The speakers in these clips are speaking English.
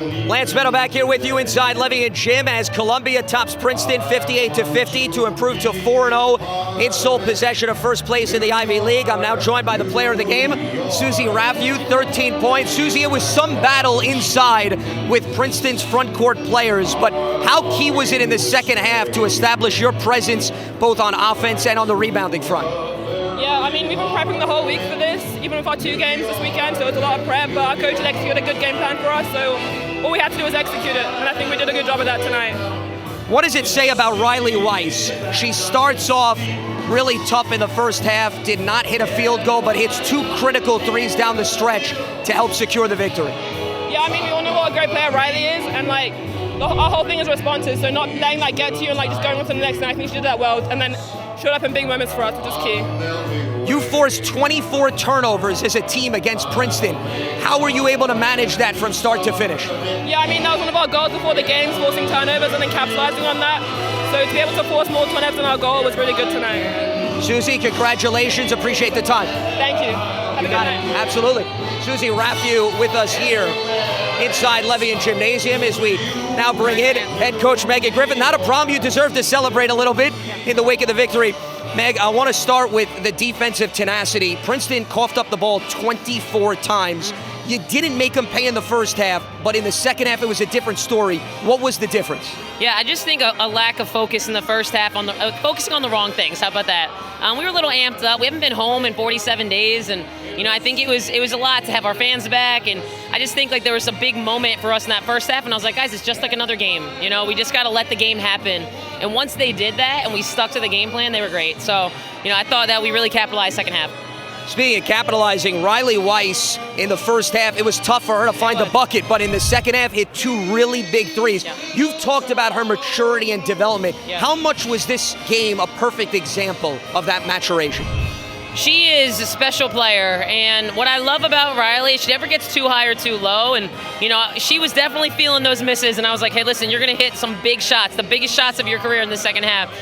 Lance Meadow back here with you inside Levy and Jim as Columbia tops Princeton 58-50 to improve to 4-0 in sole possession of first place in the Ivy League. I'm now joined by the player of the game, Susie Rafiu, 13 points. Susie, it was some battle inside with Princeton's front court players, but how key was it in the second half to establish your presence both on offense and on the rebounding front? Yeah, I mean, we've been prepping the whole week for this, even with our 2 games this weekend, so it's a lot of prep, but our coach had executed a good game plan for us, so all we had to do was execute it, and I think we did a good job of that tonight. What does it say about Riley Weiss? She starts off really tough in the first half, did not hit a field goal, but hits 2 critical threes down the stretch to help secure the victory. Yeah, I mean, we all know what a great player Riley is, and like, our whole thing is responses, so not letting that get to you and like just going on to the next, and I think she did that well, and then showed up in big moments for us, which is key. You forced 24 turnovers as a team against Princeton. How were you able to manage that from start to finish? Yeah, I mean, that was one of our goals before the games, forcing turnovers and then capitalizing on that. So to be able to force more turnovers than our goal was really good tonight. Susie, congratulations. Appreciate the time. Thank you. Have a good night. Absolutely. Susie Rafiu with us here inside Levy and Gymnasium as we now bring in head coach Megan Griffith. Not a problem. You deserve to celebrate a little bit in the wake of the victory. Meg, I want to start with the defensive tenacity. Princeton coughed up the ball 24 times. You didn't make them pay in the first half, but in the second half, it was a different story. What was the difference? Yeah, I just think a lack of focus in the first half, on the focusing on the wrong things. How about that? We were a little amped up. We haven't been home in 47 days, and I think it was a lot to have our fans back. And I just think like there was a big moment for us in that first half, and I was like, guys, it's just like another game. We just got to let the game happen. And once they did that, and we stuck to the game plan, they were great. So, I thought that we really capitalized second half. Speaking of capitalizing, Riley Weiss in the first half, it was tough for her to find the bucket, but in the second half, hit 2 really big threes. Yeah. You've talked about her maturity and development. Yeah. How much was this game a perfect example of that maturation? She is a special player, and what I love about Riley, she never gets too high or too low, and she was definitely feeling those misses, and I was like, hey, listen, you're going to hit some big shots, the biggest shots of your career in the second half.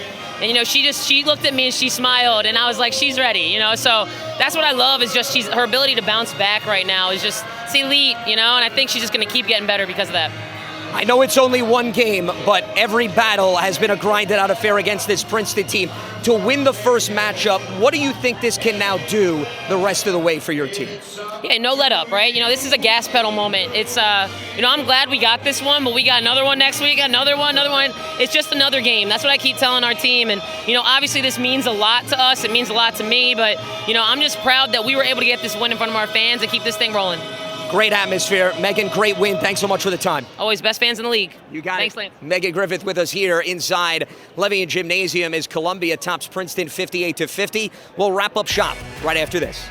And she looked at me and she smiled, and I was like, she's ready, so that's what I love, is just her ability to bounce back right now is just, it's elite, and I think she's just going to keep getting better because of that. I know it's only one game, but every battle has been a grinded out affair against this Princeton team. To win the first matchup, what do you think this can now do the rest of the way for your team? Yeah, no let up, right? This is a gas pedal moment. It's, I'm glad we got this one, but we got another one next week, another one. It's just another game. That's what I keep telling our team. And, obviously this means a lot to us. It means a lot to me, but, I'm just proud that we were able to get this win in front of our fans and keep this thing rolling. Great atmosphere. Megan, great win. Thanks so much for the time. Always best fans in the league. You got Thanks, it. Lance. Megan Griffith with us here inside Levy and Gymnasium as Columbia tops Princeton 58-50. We'll wrap up shop right after this.